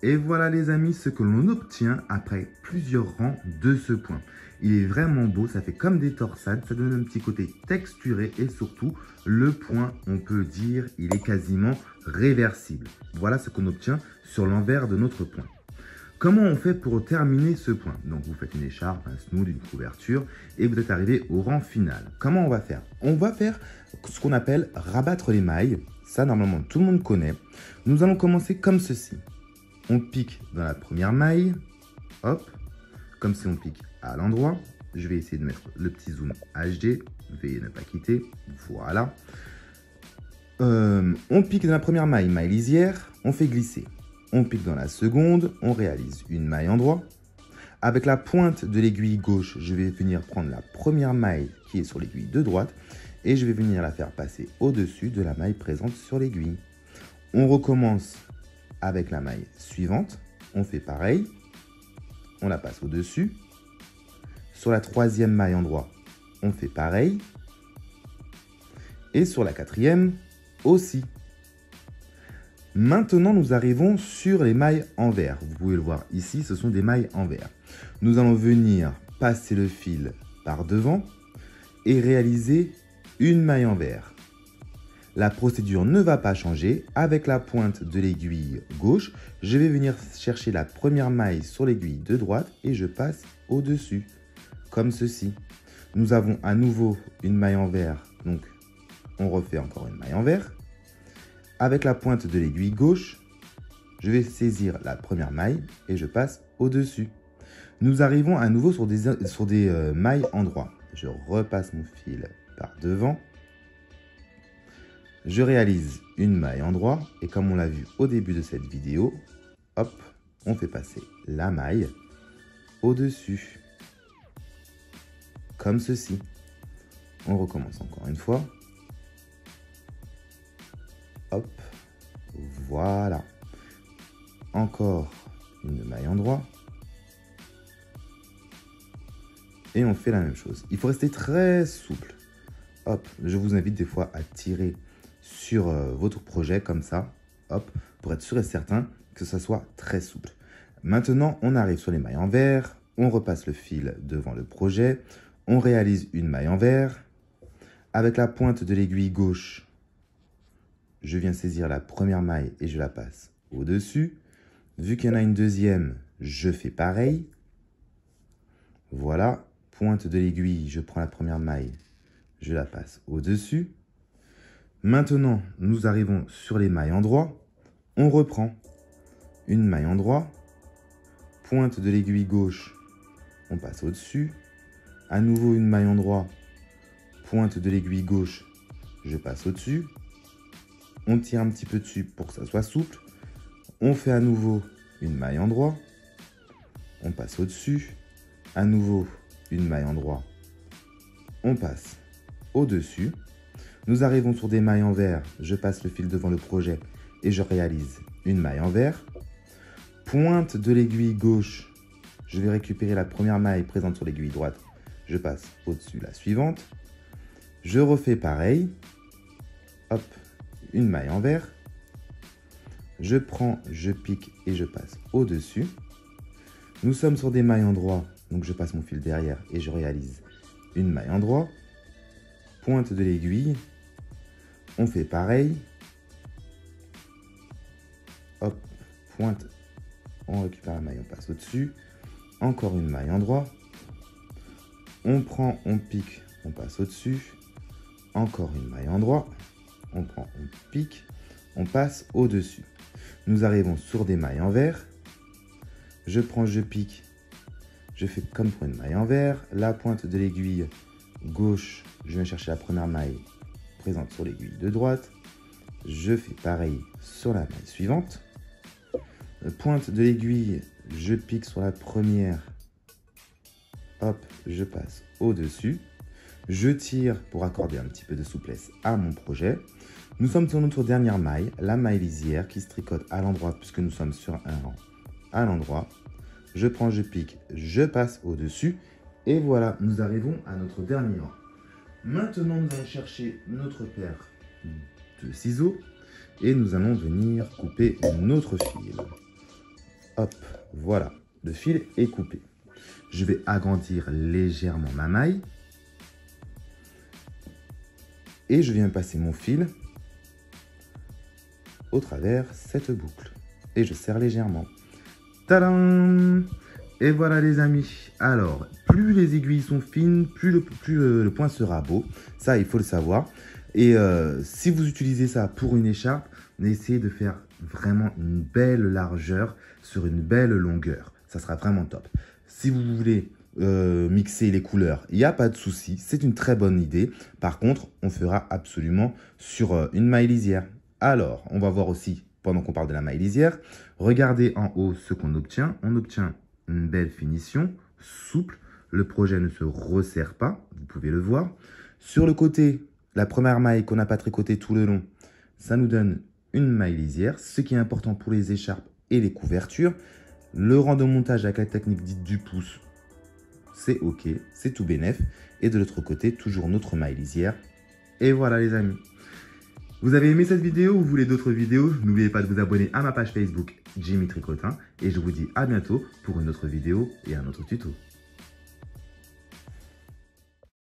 Et voilà les amis ce que l'on obtient après plusieurs rangs de ce point. Il est vraiment beau, ça fait comme des torsades, ça donne un petit côté texturé et surtout le point, on peut dire, il est quasiment réversible. Voilà ce qu'on obtient sur l'envers de notre point. Comment on fait pour terminer ce point? Donc vous faites une écharpe, un snood, une couverture et vous êtes arrivé au rang final. Comment on va faire? On va faire ce qu'on appelle rabattre les mailles. Ça normalement tout le monde connaît. Nous allons commencer comme ceci. On pique dans la première maille, hop, comme si on pique à l'endroit. Je vais essayer de mettre le petit zoom HD, veuillez ne pas quitter, voilà. On pique dans la première maille, maille lisière, on fait glisser. On pique dans la seconde, on réalise une maille endroit. Avec la pointe de l'aiguille gauche, je vais venir prendre la première maille qui est sur l'aiguille de droite et je vais venir la faire passer au-dessus de la maille présente sur l'aiguille. On recommence avec la maille suivante, on fait pareil, on la passe au-dessus. Sur la troisième maille endroit, on fait pareil. Et sur la quatrième aussi. Maintenant, nous arrivons sur les mailles envers. Vous pouvez le voir ici, ce sont des mailles envers. Nous allons venir passer le fil par devant et réaliser une maille envers. La procédure ne va pas changer. Avec la pointe de l'aiguille gauche, je vais venir chercher la première maille sur l'aiguille de droite et je passe au-dessus, comme ceci. Nous avons à nouveau une maille envers, donc on refait encore une maille envers. Avec la pointe de l'aiguille gauche, je vais saisir la première maille et je passe au-dessus. Nous arrivons à nouveau sur des mailles endroit. Je repasse mon fil par devant. Je réalise une maille endroit et comme on l'a vu au début de cette vidéo, hop, on fait passer la maille au-dessus, comme ceci. On recommence encore une fois. Hop, voilà. Encore une maille endroit. Et on fait la même chose. Il faut rester très souple. Hop, je vous invite des fois à tirer sur votre projet comme ça, hop, pour être sûr et certain que ça soit très souple. Maintenant, on arrive sur les mailles envers, on repasse le fil devant le projet, on réalise une maille envers. Avec la pointe de l'aiguille gauche, je viens saisir la première maille et je la passe au-dessus. Vu qu'il y en a une deuxième, je fais pareil. Voilà, pointe de l'aiguille, je prends la première maille, je la passe au-dessus. Maintenant, nous arrivons sur les mailles endroit. On reprend une maille endroit, pointe de l'aiguille gauche, on passe au-dessus. À nouveau une maille endroit, pointe de l'aiguille gauche, je passe au-dessus. On tire un petit peu dessus pour que ça soit souple. On fait à nouveau une maille endroit, on passe au-dessus. À nouveau une maille endroit, on passe au-dessus. Nous arrivons sur des mailles envers, je passe le fil devant le projet et je réalise une maille envers. Pointe de l'aiguille gauche, je vais récupérer la première maille présente sur l'aiguille droite, je passe au-dessus la suivante. Je refais pareil, hop, une maille envers. Je prends, je pique et je passe au-dessus. Nous sommes sur des mailles endroit, donc je passe mon fil derrière et je réalise une maille endroit. Pointe de l'aiguille, on fait pareil. Hop, pointe, on récupère la maille, on passe au-dessus. Encore une maille endroit. On prend, on pique, on passe au-dessus. Encore une maille endroit. On prend, on pique, on passe au-dessus. Nous arrivons sur des mailles envers. Je prends, je pique, je fais comme pour une maille envers. La pointe de l'aiguille gauche, je viens chercher la première maille présente sur l'aiguille de droite. Je fais pareil sur la maille suivante. Pointe de l'aiguille, je pique sur la première. Hop, je passe au-dessus. Je tire pour accorder un petit peu de souplesse à mon projet. Nous sommes sur notre dernière maille, la maille lisière qui se tricote à l'endroit puisque nous sommes sur un rang à l'endroit. Je prends, je pique, je passe au-dessus. Et voilà, nous arrivons à notre dernier rang. Maintenant, nous allons chercher notre paire de ciseaux et nous allons venir couper notre fil. Hop, voilà, le fil est coupé. Je vais agrandir légèrement ma maille. Et je viens passer mon fil au travers cette boucle. Et je serre légèrement. Tadam! Et voilà les amis. Alors, plus les aiguilles sont fines, plus le point sera beau. Ça, il faut le savoir. Et si vous utilisez ça pour une écharpe, essayez de faire vraiment une belle largeur sur une belle longueur. Ça sera vraiment top. Si vous voulez mixer les couleurs, il n'y a pas de souci. C'est une très bonne idée. Par contre, on fera absolument sur une maille lisière. Alors, on va voir aussi, pendant qu'on parle de la maille lisière, regardez en haut ce qu'on obtient. On obtient une belle finition, souple. Le projet ne se resserre pas, vous pouvez le voir. Sur le côté, la première maille qu'on n'a pas tricotée tout le long, ça nous donne une maille lisière, ce qui est important pour les écharpes et les couvertures. Le rang de montage avec la technique dite du pouce, c'est OK, c'est tout bénef. Et de l'autre côté, toujours notre maille lisière. Et voilà les amis. Vous avez aimé cette vidéo ou vous voulez d'autres vidéos? N'oubliez pas de vous abonner à ma page Facebook Jimmy Tricotin. Et je vous dis à bientôt pour une autre vidéo et un autre tuto.